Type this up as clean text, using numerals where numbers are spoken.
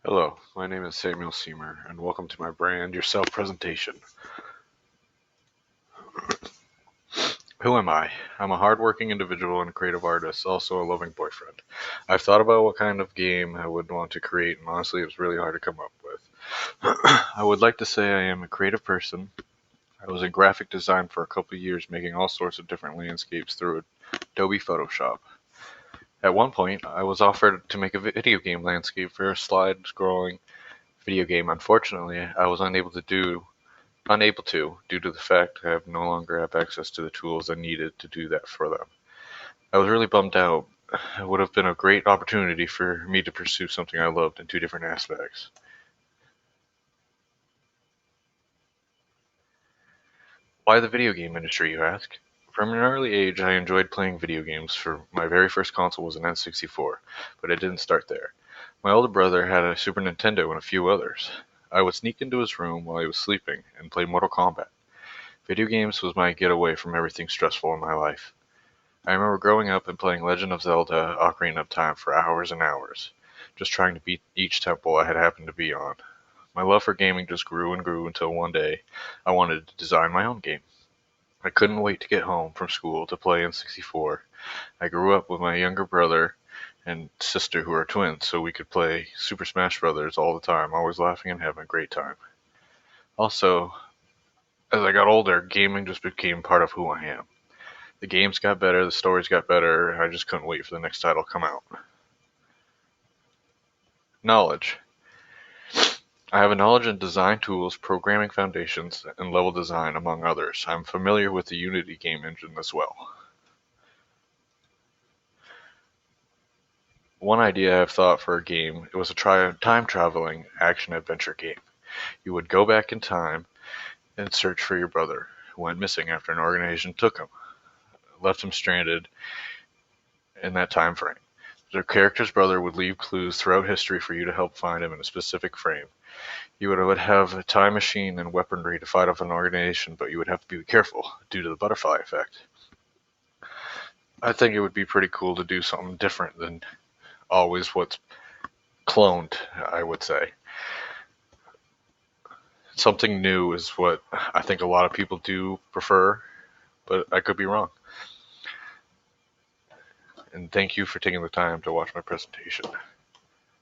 Hello, my name is Samuel Seymour, and welcome to my Brand Yourself presentation. Who am I? I'm a hardworking individual and a creative artist, also a loving boyfriend. I've thought about what kind of game I would want to create, and honestly, it was really hard to come up with. I would like to say I am a creative person. I was in graphic design for a couple of years, making all sorts of different landscapes through Adobe Photoshop. At one point, I was offered to make a video game landscape for a slide-scrolling video game. Unfortunately, I was unable to due to the fact I no longer have access to the tools I needed to do that for them. I was really bummed out. It would have been a great opportunity for me to pursue something I loved in two different aspects. Why the video game industry, you ask? From an early age, I enjoyed playing video games. For my very first console was an N64, but it didn't start there. My older brother had a Super Nintendo and a few others. I would sneak into his room while he was sleeping and play Mortal Kombat. Video games was my getaway from everything stressful in my life. I remember growing up and playing Legend of Zelda Ocarina of Time for hours and hours, just trying to beat each temple I had happened to be on. My love for gaming just grew and grew until one day I wanted to design my own game. I couldn't wait to get home from school to play N64. I grew up with my younger brother and sister who are twins, so we could play Super Smash Brothers all the time, always laughing and having a great time. Also, as I got older, gaming just became part of who I am. The games got better, the stories got better, I just couldn't wait for the next title to come out. Knowledge. I have a knowledge in design tools, programming foundations, and level design, among others. I'm familiar with the Unity game engine as well. One idea I've thought for a game, it was a time-traveling action-adventure game. You would go back in time and search for your brother, who went missing after an organization took him, left him stranded in that time frame. The character's brother would leave clues throughout history for you to help find him in a specific frame. You would have a time machine and weaponry to fight off an organization, but you would have to be careful due to the butterfly effect. I think it would be pretty cool to do something different than always what's cloned, I would say. Something new is what I think a lot of people do prefer, but I could be wrong. And thank you for taking the time to watch my presentation.